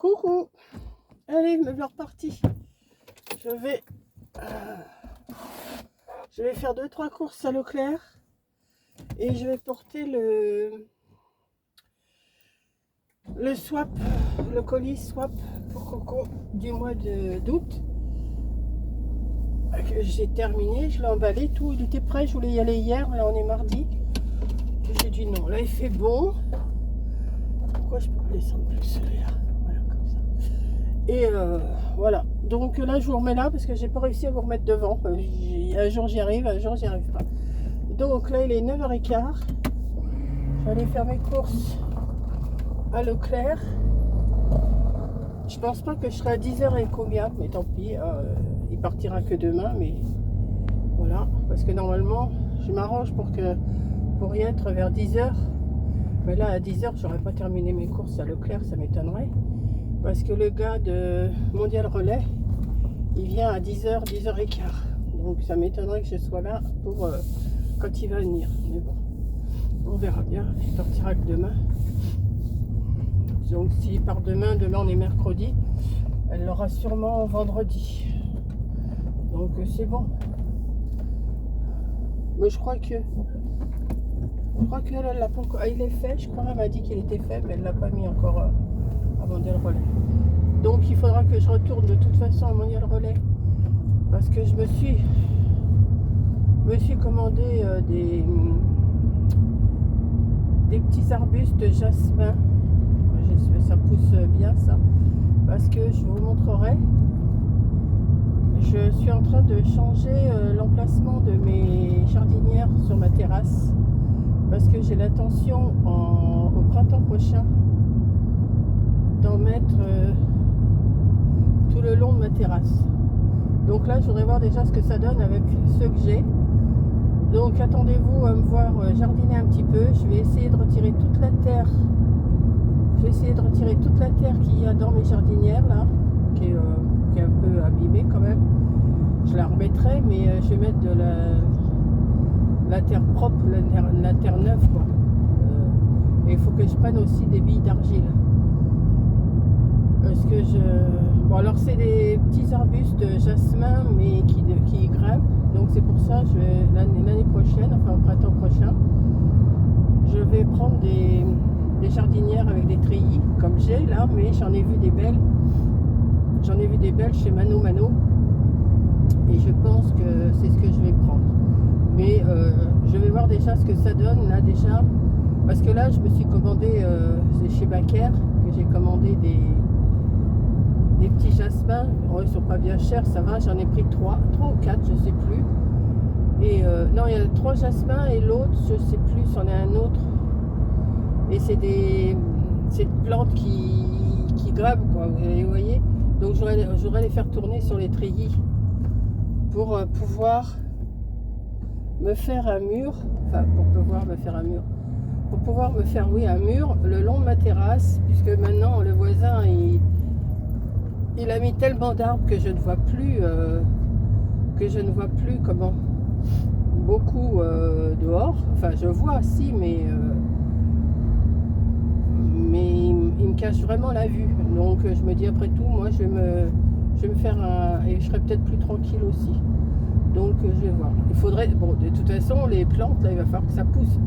Coucou. Allez, me voilà reparti. Je vais faire 2-3 courses à Leclerc et je vais porter le swap, le colis swap pour Coco du mois d'août. J'ai terminé, je l'ai emballé, tout, il était prêt, je voulais y aller hier, là on est mardi. J'ai dit non, là il fait bon. Pourquoi je peux descendre plus celui-là? Voilà, comme ça. Et voilà, donc là je vous remets là parce que j'ai pas réussi à vous remettre devant. Un jour j'y arrive, un jour j'y arrive pas. Donc là il est 9h15. Je vais aller faire mes courses à Leclerc. Je pense pas que je serai à 10h et combien, mais tant pis, il partira que demain, mais voilà, parce que normalement je m'arrange pour y être vers 10h, mais là à 10h j'aurais pas terminé mes courses à Leclerc, ça m'étonnerait, parce que le gars de Mondial Relais il vient à 10h, 10h15, donc ça m'étonnerait que je sois là pour quand il va venir, mais bon, on verra bien, il partira que demain. Donc s'il part demain on est mercredi, elle l'aura sûrement vendredi. Donc c'est bon. Mais je crois qu'elle l'a pas encore. Il est fait, je crois qu'elle m'a dit qu'il était fait, mais elle l'a pas mis encore à Mondial Relais. Donc il faudra que je retourne de toute façon à Mondial Relais. Parce que je me suis commandé des petits arbustes de jasmin. Ça pousse bien ça, parce que je vous montrerai, je suis en train de changer l'emplacement de mes jardinières sur ma terrasse, parce que j'ai l'intention au printemps prochain d'en mettre tout le long de ma terrasse. Donc là je voudrais voir déjà ce que ça donne avec ceux que j'ai. Donc attendez-vous à me voir jardiner un petit peu. Je vais essayer de retirer toute la terre. Je vais essayer de retirer toute la terre qu'il y a dans mes jardinières là, qui est un peu abîmée quand même. Je la remettrai, mais je vais mettre de la terre propre, la terre neuve quoi. Et il faut que je prenne aussi des billes d'argile. Parce que bon alors c'est des petits arbustes de jasmin mais qui grimpent. Donc c'est pour ça je vais l'année prochaine, enfin au printemps prochain, je vais prendre des jardinières avec des treillis comme j'ai là, mais j'en ai vu des belles chez Mano et je pense que c'est ce que je vais prendre, mais je vais voir déjà ce que ça donne là déjà, parce que là je me suis commandé c'est chez Baker que j'ai commandé des petits jasmins. Ils sont pas bien chers, ça va, j'en ai pris 3 ou 4 je sais plus, et non il y a 3 jasmins et l'autre je sais plus, c'en est un autre. Et c'est des plantes qui grimpent quoi, vous voyez. Donc j'aurais les faire tourner sur les treillis pour pouvoir me faire un mur, pour pouvoir me faire un mur le long de ma terrasse, puisque maintenant le voisin il a mis tellement d'arbres que je ne vois plus comment beaucoup dehors. Enfin je vois si, mais il me cache vraiment la vue. Donc je me dis après tout, moi je vais me faire et je serai peut-être plus tranquille aussi. Donc je vais voir. Il faudrait, bon de toute façon les plantes là il va falloir que ça pousse.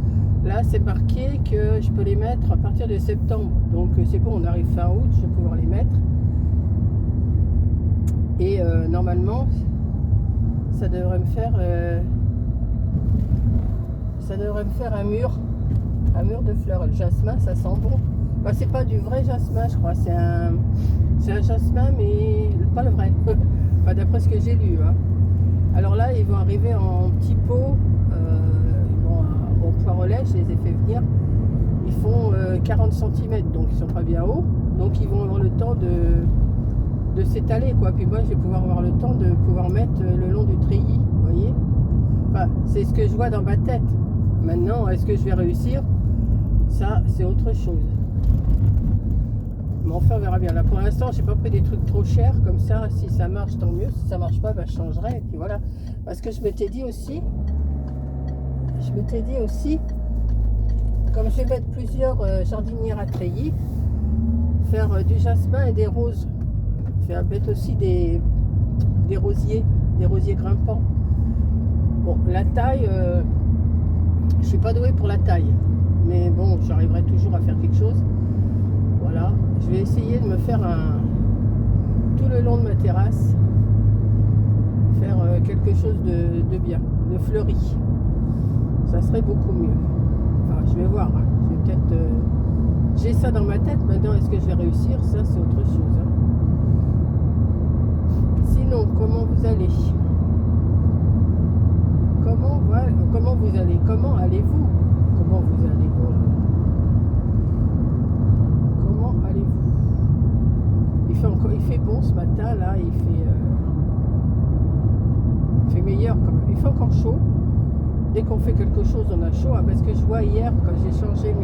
Là c'est marqué que je peux les mettre à partir de septembre. Donc c'est bon, on arrive fin août, je vais pouvoir les mettre. Et normalement ça devrait me faire un mur de fleurs. Le jasmin ça sent bon. Bah, c'est pas du vrai jasmin, je crois, c'est un jasmin, mais pas le vrai, enfin, d'après ce que j'ai lu. Hein. Alors là, ils vont arriver en petits pots, au poirelet, je les ai fait venir. Ils font 40 cm, donc ils sont pas bien hauts, donc ils vont avoir le temps de s'étaler, quoi. Puis moi, je vais pouvoir avoir le temps de pouvoir mettre le long du treillis, vous voyez. Enfin, c'est ce que je vois dans ma tête. Maintenant, est-ce que je vais réussir? Ça, c'est autre chose. Mais enfin on verra bien. Là pour l'instant j'ai pas pris des trucs trop chers, comme ça si ça marche tant mieux, si ça marche pas je changerai, et puis voilà. Parce que je m'étais dit aussi comme je vais mettre plusieurs jardinières à treillis, faire du jasmin et des roses. Je vais mettre aussi des rosiers grimpants. Bon, la taille, je suis pas douée pour la taille, mais bon, j'arriverai toujours à faire quelque chose. Voilà, je vais essayer de me faire tout le long de ma terrasse, faire quelque chose de bien, de fleuri. Ça serait beaucoup mieux. Enfin, je vais voir, hein. Je vais peut-être... j'ai ça dans ma tête, maintenant est-ce que je vais réussir? Ça c'est autre chose, hein. Sinon, comment vous allez? Comment vous allez? Comment allez-vous? Comment vous allez? Comment allez-vous? Il fait bon ce matin, là, il fait meilleur quand même. Il fait encore chaud. Dès qu'on fait quelque chose, on a chaud. Ah, parce que je vois hier, quand j'ai changé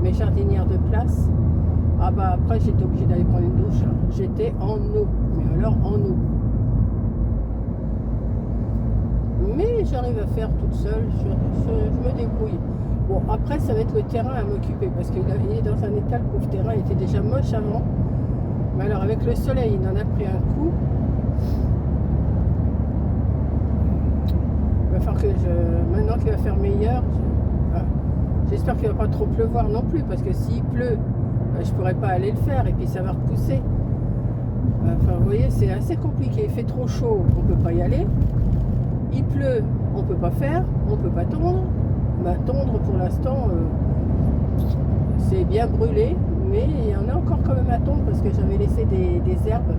mes jardinières de place, ah bah après j'étais obligée d'aller prendre une douche, hein. J'étais en eau, mais alors en eau. Mais j'arrive à faire toute seule, je me débrouille. Bon, après ça va être le terrain à m'occuper, parce qu'il est dans un état, le pauvre terrain, il était déjà moche avant. Mais alors avec le soleil, il en a pris un coup. Il va falloir que maintenant qu'il va faire meilleur, j'espère qu'il ne va pas trop pleuvoir non plus, parce que s'il pleut, je pourrais pas aller le faire et puis ça va repousser. Enfin, vous voyez, c'est assez compliqué. Il fait trop chaud, on peut pas y aller. Il pleut, on peut pas faire, on peut pas tondre. Bah, tondre pour l'instant, c'est bien brûlé, mais il y en a encore quand même à tondre parce que j'avais laissé des herbes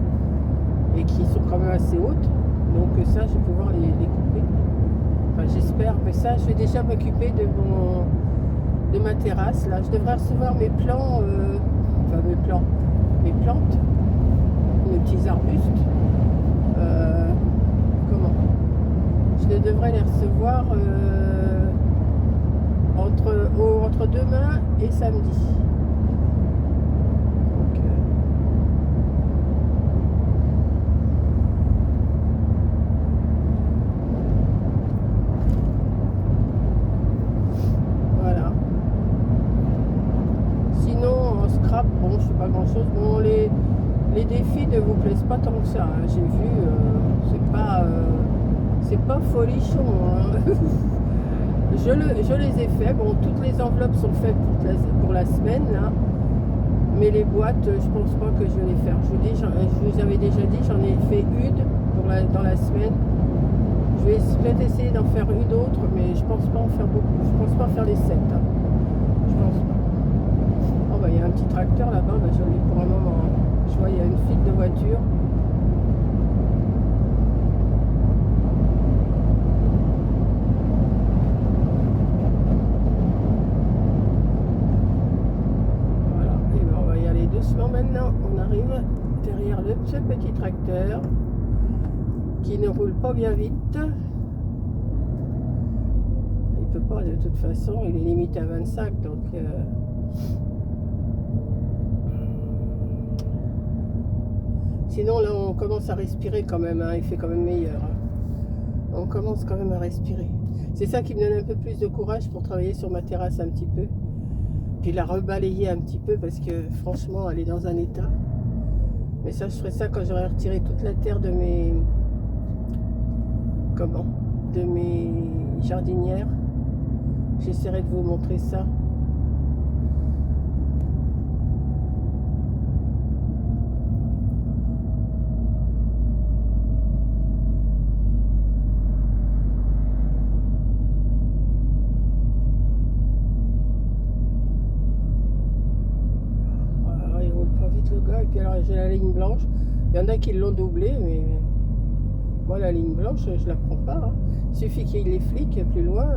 et qui sont quand même assez hautes. Donc ça, je vais pouvoir les couper. Enfin, j'espère, mais ça, je vais déjà m'occuper de ma terrasse. Là, je devrais recevoir mes plants, mes plantes, mes petits arbustes. Je devrais les recevoir entre demain et samedi. Donc, voilà. Sinon, en scrap, bon, je fais pas grand chose. Bon, les défis ne vous plaisent pas tant que ça, hein. J'ai vu, c'est pas folichon, hein. Je les ai fait. Bon, toutes les enveloppes sont faites pour la semaine là, mais les boîtes, je pense pas que je vais les faire. Je vous avais déjà dit, j'en ai fait une dans la semaine. Je vais peut-être essayer d'en faire une autre, mais je pense pas en faire beaucoup. Je pense pas faire les 7, hein. Je pense pas. Oh bah il y a un petit tracteur là-bas, bah, j'en ai pour un moment, hein. Je vois il y a une file de voitures. Maintenant, on arrive derrière ce petit tracteur qui ne roule pas bien vite. Il peut pas de toute façon, il est limité à 25, donc sinon là on commence à respirer quand même, hein. Il fait quand même meilleur, hein. On commence quand même à respirer. C'est ça qui me donne un peu plus de courage pour travailler sur ma terrasse un petit peu. Puis la rebalayer un petit peu parce que franchement elle est dans un état. Mais ça, je ferai ça quand j'aurai retiré toute la terre de mes jardinières. J'essaierai de vous montrer ça. Et puis alors j'ai la ligne blanche. Il y en a qui l'ont doublée, mais moi la ligne blanche je la prends pas, hein. Il suffit qu'il y ait les flics plus loin.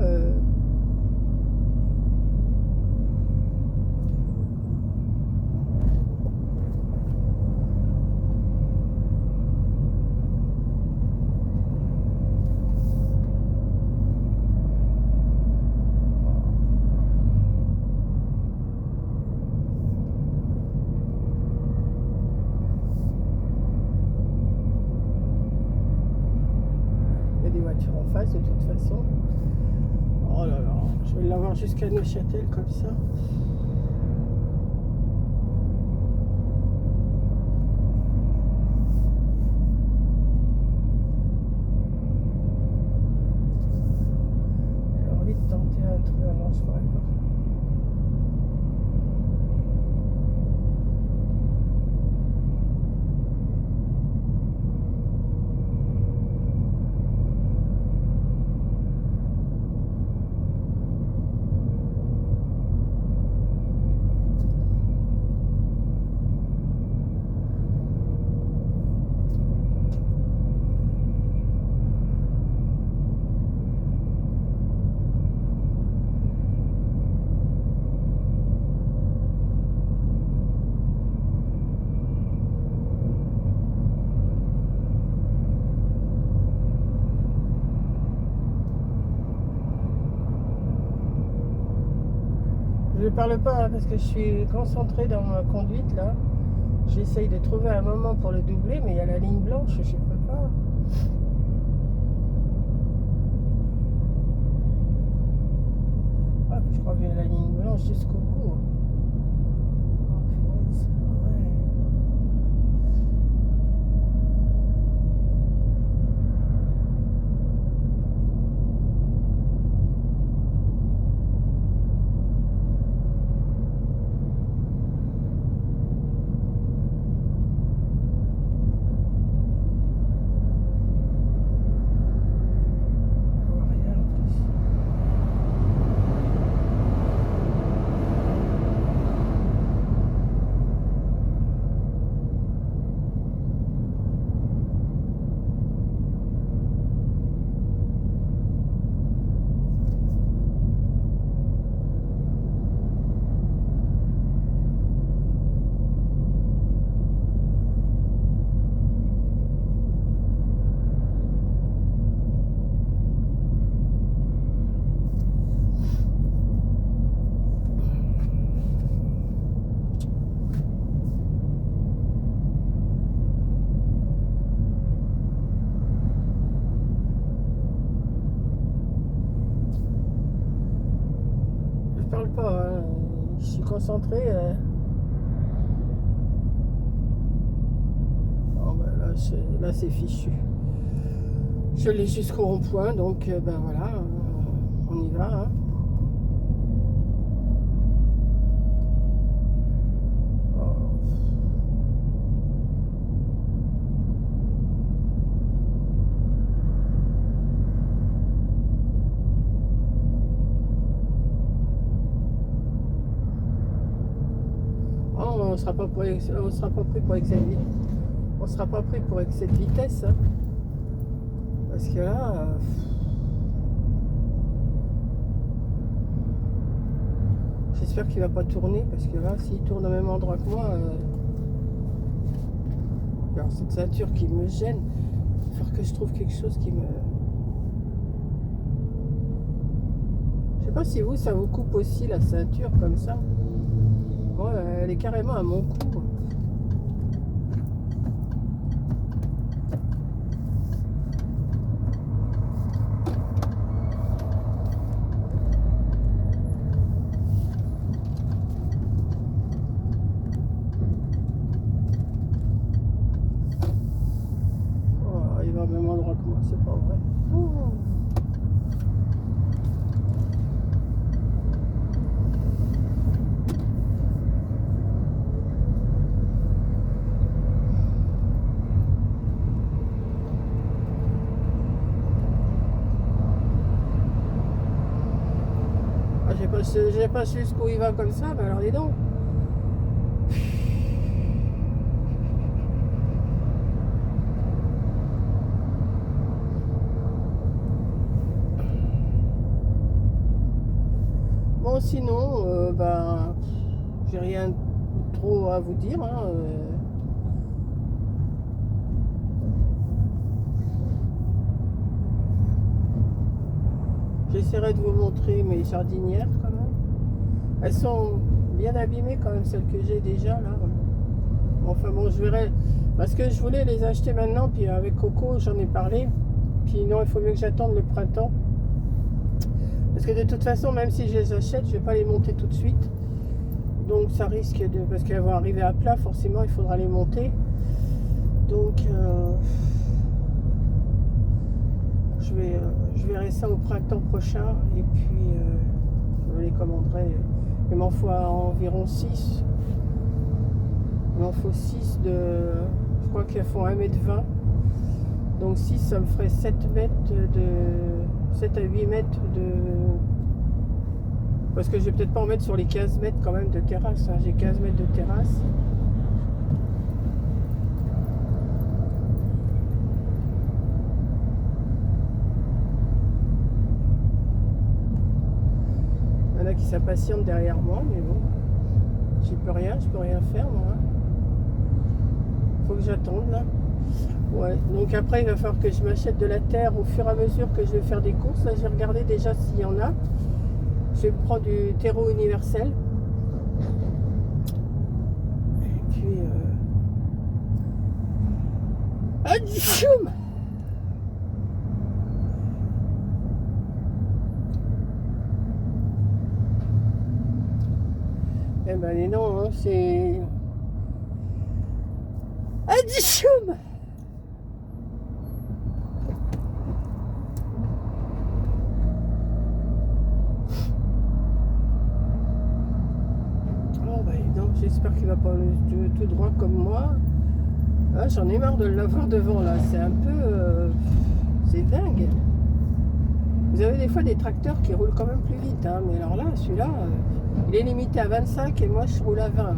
En face de toute façon. Oh là là, je vais l'avoir jusqu'à Neuchâtel comme ça. parle pas hein, parce que je suis concentrée dans ma conduite là. J'essaye de trouver un moment pour le doubler, mais il y a la ligne blanche, je peux pas. Ah, je crois que j'ai la ligne blanche jusqu'au bout. Oh, punaise, ouais. Je vois rien en plus. Je parle pas, hein. Je suis concentrée. Oh, ben là, c'est fichu. Je l'ai jusqu'au rond-point, donc ben voilà, on y va. Hein. Oh. Oh, on sera pas pris pour excès de vitesse. On sera pas pris pour excès de vitesse. Hein. Parce que là. J'espère qu'il va pas tourner parce que là, s'il tourne au même endroit que moi, alors cette ceinture qui me gêne, il va falloir que je trouve quelque chose qui me. Je sais pas si vous, ça vous coupe aussi la ceinture comme ça. Moi, elle est carrément à mon cou. Au même endroit que moi, c'est pas vrai. Ouh. Ah, j'ai pas su jusqu'où il va comme ça, mais alors dis donc. Bon, sinon, ben, j'ai rien trop à vous dire. Hein, J'essaierai de vous montrer mes jardinières quand même. Elles sont bien abîmées quand même, celles que j'ai déjà là. Enfin bon, je verrai. Parce que je voulais les acheter maintenant, puis avec Coco, j'en ai parlé. Puis non, il faut mieux que j'attende le printemps. Parce que de toute façon, même si je les achète, je ne vais pas les monter tout de suite. Donc ça risque de... Parce qu'elles vont arriver à plat, forcément, il faudra les monter. Donc je verrai ça au printemps prochain. Et puis je les commanderai. Il m'en faut environ 6. Il m'en faut 6 de... Je crois qu'elles font 1,20 m. Donc 6, ça me ferait 7 mètres de... 7 à 8 mètres de... Parce que je vais peut-être pas en mettre sur les 15 mètres quand même de terrasse. Hein. J'ai 15 mètres de terrasse. Il y en a qui s'impatientent derrière moi, mais bon. J'y peux rien, je peux rien faire moi. Faut que j'attende là. Ouais, donc après il va falloir que je m'achète de la terre au fur et à mesure que je vais faire des courses. Là j'ai regardé déjà s'il y en a. Je vais me prendre du terreau universel. puis... Ah, choum. Eh ben, les noms, hein, c'est... Ah, choum. J'espère qu'il va pas tout droit comme moi. Ah, j'en ai marre de l'avoir devant là. C'est un peu... c'est dingue. Vous avez des fois des tracteurs qui roulent quand même plus vite. Hein, mais alors là, celui-là, il est limité à 25 et moi je roule à 20 là.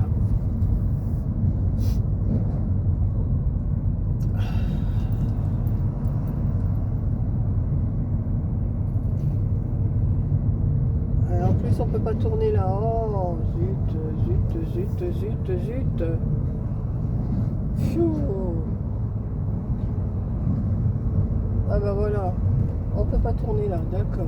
En plus, on peut pas tourner là. Oh, zut. Pfiou. Ah bah voilà. On peut pas tourner là, d'accord.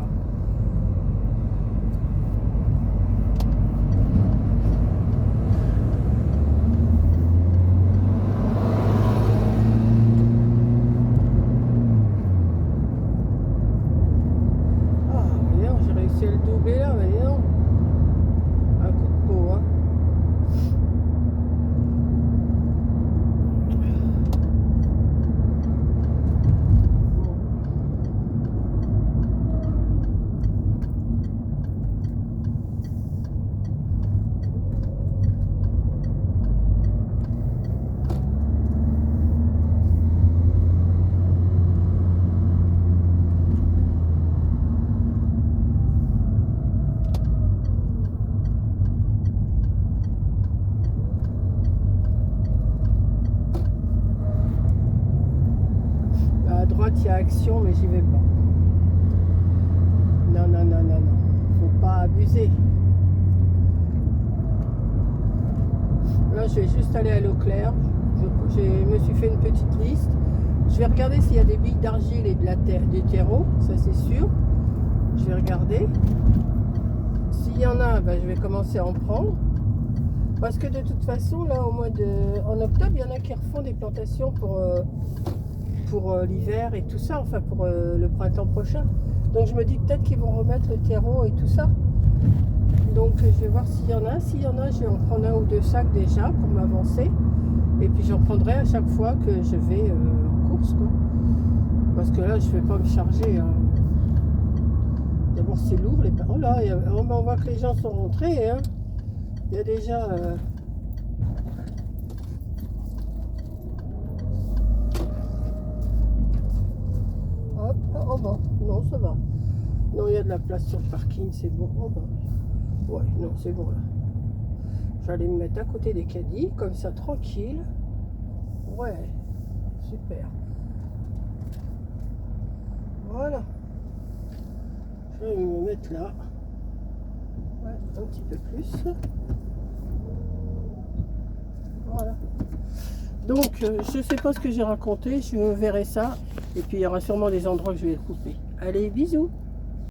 Ah, voyons, j'ai réussi à le doubler là, voyons. Un coup de peau, hein. À droite, il y a action, mais j'y vais pas. Non. Faut pas abuser. Là, je vais juste aller à l'eau claire. Je me suis fait une petite liste. Je vais regarder s'il y a des billes d'argile et de la terre, des terreaux. Ça, c'est sûr. Je vais regarder. S'il y en a, ben, je vais commencer à en prendre. Parce que de toute façon, là, en octobre, il y en a qui refont des plantations pour l'hiver et tout ça, enfin pour le printemps prochain. Donc je me dis peut-être qu'ils vont remettre le terreau et tout ça. Donc je vais voir s'il y en a. S'il y en a, je vais en prendre 1 ou 2 sacs déjà pour m'avancer. Et puis j'en prendrai à chaque fois que je vais en course, quoi. Parce que là, je ne vais pas me charger. Hein. D'abord, c'est lourd. Oh là, on voit que les gens sont rentrés. Hein. Il y a déjà... Hop, oh bah, non, ça va. Non, il y a de la place sur le parking, c'est bon. Oh bah, ouais, non, c'est bon là. J'allais me mettre à côté des caddies, comme ça, tranquille. Ouais, super. Voilà. Je vais me mettre là. Ouais, un petit peu plus. Voilà. Donc, je ne sais pas ce que j'ai raconté, je verrai ça. Et puis, il y aura sûrement des endroits que je vais couper. Allez, bisous!